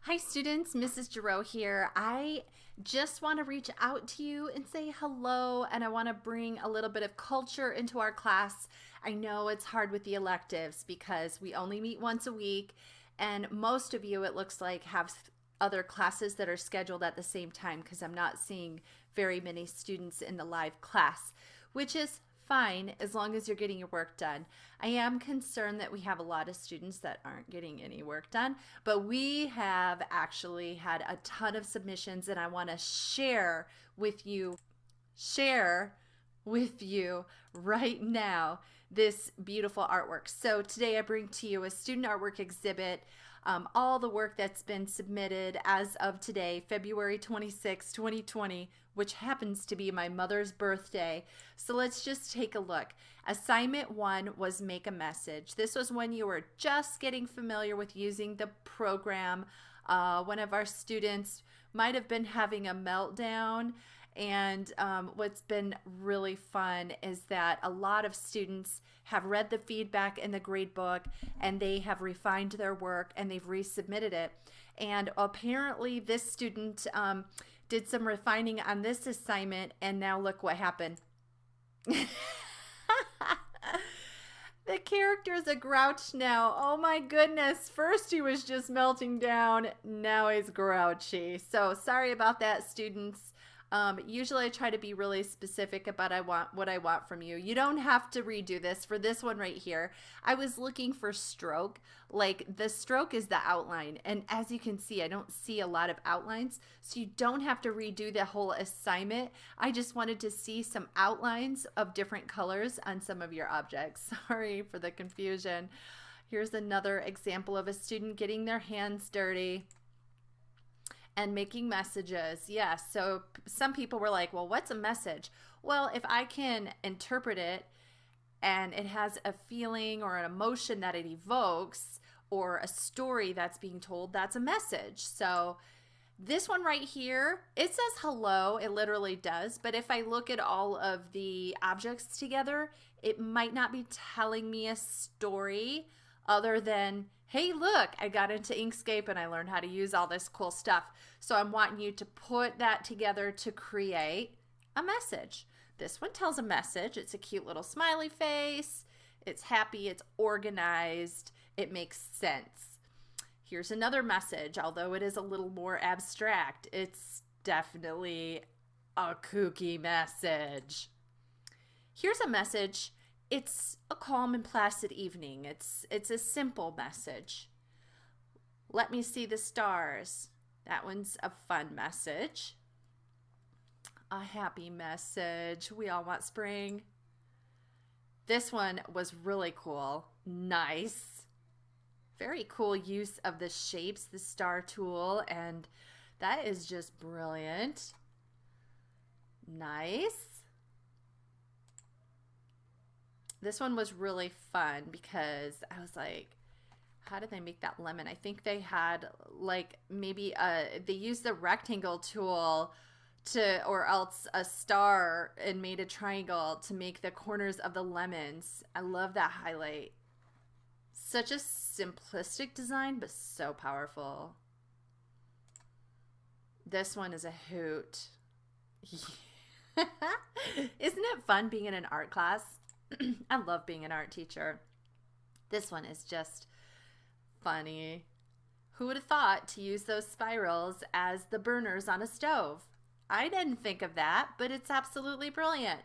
Hi students, Mrs. Girot here. I just want to reach out to you and say hello, and I want to bring a little bit of culture into our class. I know it's hard with the electives because we only meet once a week, and most of you, it looks like, have other classes that are scheduled at the same time because I'm not seeing very many students in the live class, which is fine as long as you're getting your work done. I am concerned that we have a lot of students that aren't getting any work done, but we have actually had a ton of submissions, and I want to share with you right now this beautiful artwork. So today I bring to you a student artwork exhibit, all the work that's been submitted as of today, February 26, 2020, which happens to be my mother's birthday. So let's just take a look. Assignment 1 was make a message. This was when you were just getting familiar with using the program. One of our students might have been having a meltdown, and what's been really fun is that a lot of students have read the feedback in the grade book, and they have refined their work and they've resubmitted it. And apparently this student did some refining on this assignment, and now look what happened. The character is a grouch now. Oh my goodness. First he was just melting down. Now he's grouchy. So sorry about that, students. Usually I try to be really specific about what I want from you. You don't have to redo this. For this one right here, I was looking for stroke. Like, the stroke is the outline, and as you can see, I don't see a lot of outlines, so you don't have to redo the whole assignment. I just wanted to see some outlines of different colors on some of your objects. Sorry for the confusion. Here's another example of a student getting their hands dirty and making messages. Yes, so some people were like, well, what's a message? Well, if I can interpret it and it has a feeling or an emotion that it evokes, or a story that's being told, that's a message. So this one right here, it says hello, it literally does, but if I look at all of the objects together, it might not be telling me a story other than, hey, look, I got into Inkscape and I learned how to use all this cool stuff. So I'm wanting you to put that together to create a message. This one tells a message. It's a cute little smiley face. It's happy. It's organized. It makes sense. Here's another message, although it is a little more abstract. It's definitely a kooky message. Here's a message. It's a calm and placid evening. It's a simple message. Let me see the stars. That one's a fun message. A happy message. We all want spring. This one was really cool. Nice. Very cool use of the shapes, the star tool, and that is just brilliant. Nice. This one was really fun because I was like, how did they make that lemon? I think they had like maybe they used the rectangle tool or else a star and made a triangle to make the corners of the lemons. I love that highlight. Such a simplistic design, but so powerful. This one is a hoot. Isn't it fun being in an art class? I love being an art teacher. This one is just funny. Who would have thought to use those spirals as the burners on a stove? I didn't think of that, but it's absolutely brilliant.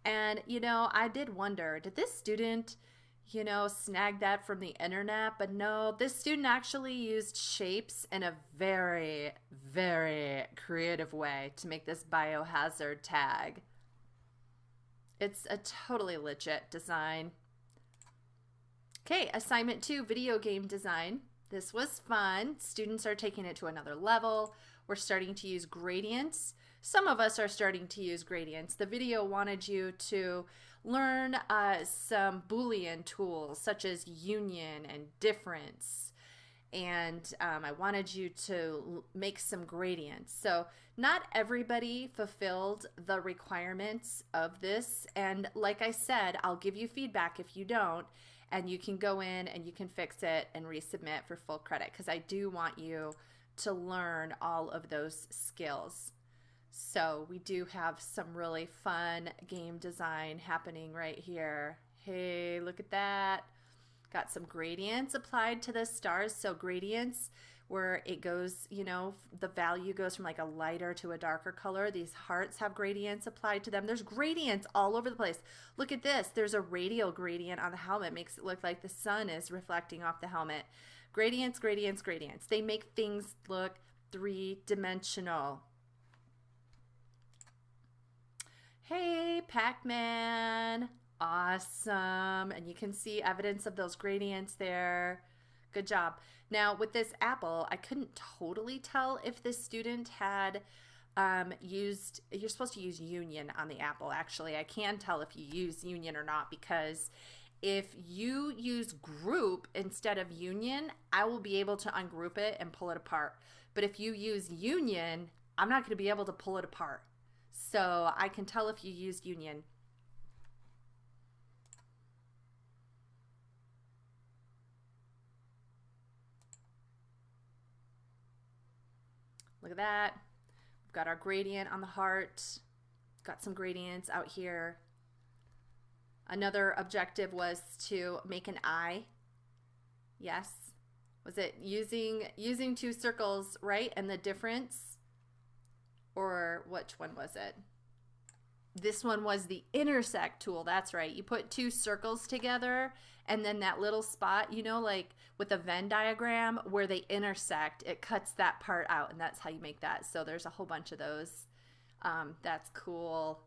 And, you know, I did wonder, did this student, you know, snag that from the internet? But no, this student actually used shapes in a very, very creative way to make this biohazard tag. It's a totally legit design. Okay, assignment 2, video game design. This was fun. Students are taking it to another level. We're starting to use gradients. Some of us are starting to use gradients. The video wanted you to learn some Boolean tools such as union and difference. And I wanted you to make some gradients. So not everybody fulfilled the requirements of this. And like I said, I'll give you feedback if you don't. and you can go in and you can fix it and resubmit for full credit, because I do want you to learn all of those skills. So we do have some really fun game design happening right here. Hey, look at that. Got some gradients applied to the stars. So gradients, where it goes, you know, the value goes from like a lighter to a darker color. These hearts have gradients applied to them. There's gradients all over the place. Look at this. There's a radial gradient on the helmet. Makes it look like the sun is reflecting off the helmet. Gradients, gradients, gradients. They make things look three-dimensional. Hey, Pac-Man. Awesome. And you can see evidence of those gradients there. Good job. Now with this apple, I couldn't totally tell if this student had used, you're supposed to use union on the apple. Actually, I can tell if you use union or not, because if you use group instead of union, I will be able to ungroup it and pull it apart. But if you use union, I'm not going to be able to pull it apart. So I can tell if you used union. Look at that. We've got our gradient on the heart. Got some gradients out here. Another objective was to make an eye. Yes. Was it using two circles, right? And the difference? Or which one was it? This one was the intersect tool. That's right. You put two circles together, and then that little spot, you know, like with a Venn diagram where they intersect, it cuts that part out, and that's how you make that. So there's a whole bunch of those. That's cool.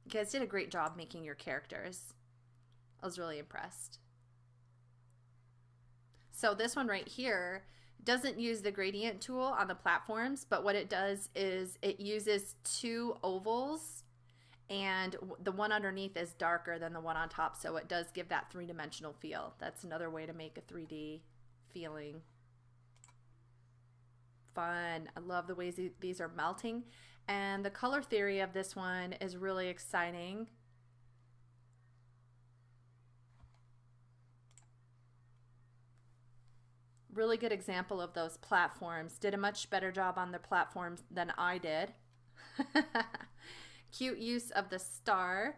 You guys did a great job making your characters. I was really impressed. So this one right here doesn't use the gradient tool on the platforms, but what it does is it uses two ovals, and the one underneath is darker than the one on top, so it does give that three-dimensional feel. That's another way to make a 3D feeling. Fun. I love the ways these are melting, and the color theory of this one is really exciting. Really good example of those platforms. Did a much better job on the platforms than I did. Cute use of the star.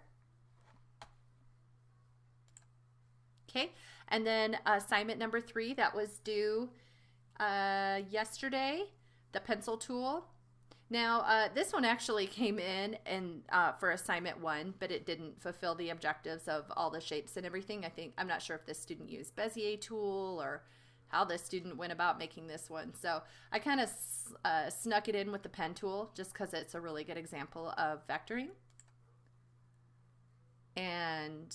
Okay, and then assignment number 3 that was due yesterday, the pencil tool. Now this one actually came in and for assignment 1, but it didn't fulfill the objectives of all the shapes and everything. I'm not sure if this student used Bezier tool or how this student went about making this one. So I kind of snuck it in with the pen tool just because it's a really good example of vectoring. And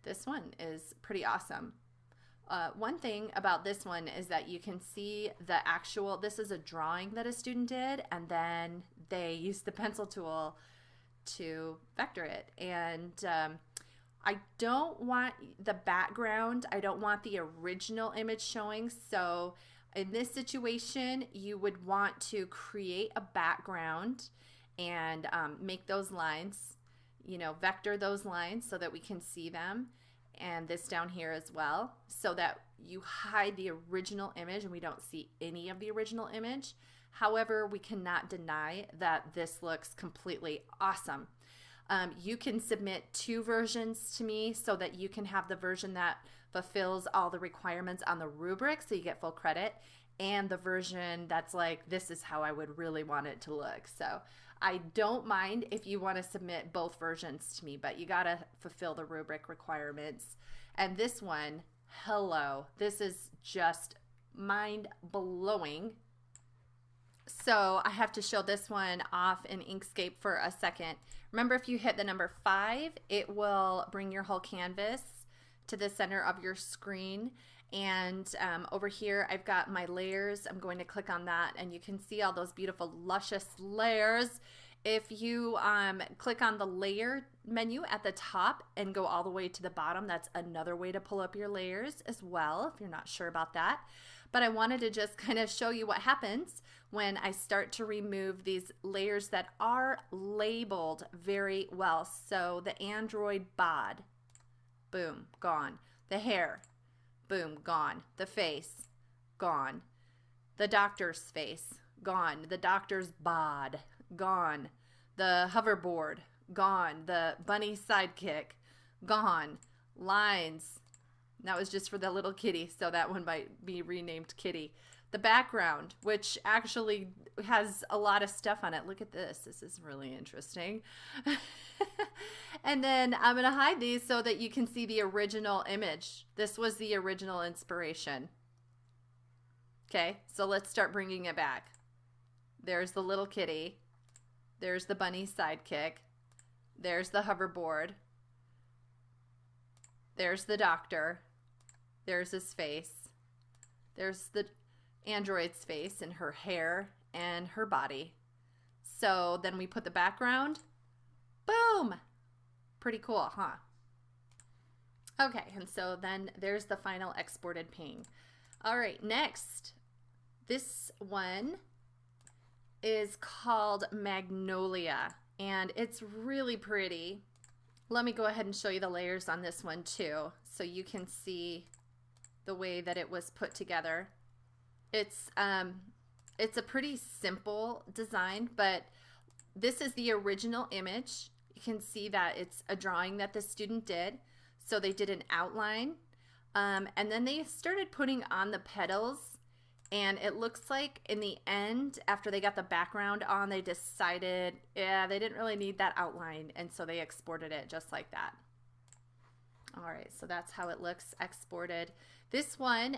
this one is pretty awesome. One thing about this one is that you can see the actual, this is a drawing that a student did, and then they used the pencil tool to vector it. And I don't want the background, I don't want the original image showing, so in this situation you would want to create a background and make those lines, you know, vector those lines so that we can see them, and this down here as well, so that you hide the original image and we don't see any of the original image. However, we cannot deny that this looks completely awesome. You can submit 2 versions to me so that you can have the version that fulfills all the requirements on the rubric so you get full credit, and the version that's like, this is how I would really want it to look. So I don't mind if you want to submit both versions to me, but you gotta fulfill the rubric requirements. And this one, hello, this is just mind-blowing. So I have to show this one off in Inkscape for a second. Remember, if you hit the number 5, it will bring your whole canvas to the center of your screen. And over here, I've got my layers. I'm going to click on that, and you can see all those beautiful, luscious layers. If you click on the layer menu at the top and go all the way to the bottom, that's another way to pull up your layers as well, if you're not sure about that. but I wanted to just kind of show you what happens when I start to remove these layers that are labeled very well. So the android bod, boom, gone. The hair, boom, gone. The face, gone. The doctor's face, gone. The doctor's bod, gone. The hoverboard, gone. The bunny sidekick, gone. Lines, that was just for the little kitty, so that one might be renamed Kitty. The background, which actually has a lot of stuff on it. Look at this. This is really interesting. And then I'm going to hide these so that you can see the original image. This was the original inspiration. Okay, so let's start bringing it back. There's the little kitty. There's the bunny sidekick. There's the hoverboard. There's the doctor. There's his face. There's the android's face and her hair and her body. So then we put the background. Boom! Pretty cool, huh? Okay, and so then there's the final exported painting. All right, next. This one is called Magnolia, and it's really pretty. Let me go ahead and show you the layers on this one too, so you can see the way that it was put together. It's a pretty simple design, but this is the original image. You can see that it's a drawing that the student did. So they did an outline, and then they started putting on the petals, and it looks like in the end, after they got the background on, they decided, yeah, they didn't really need that outline, and so they exported it just like that. All right, so that's how it looks exported. This one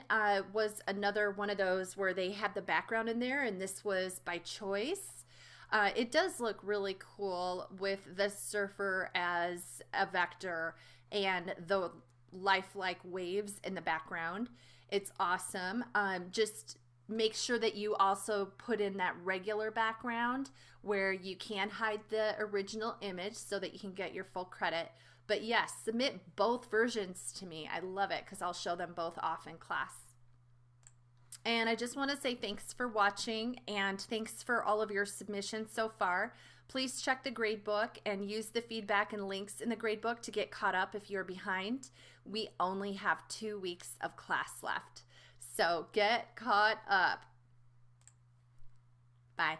was another one of those where they had the background in there, and this was by choice. It does look really cool with the surfer as a vector and the lifelike waves in the background. It's awesome. Just make sure that you also put in that regular background where you can hide the original image so that you can get your full credit. But yes, submit both versions to me. I love it because I'll show them both off in class. And I just want to say thanks for watching, and thanks for all of your submissions so far. Please check the gradebook and use the feedback and links in the gradebook to get caught up if you're behind. We only have 2 weeks of class left. So get caught up. Bye.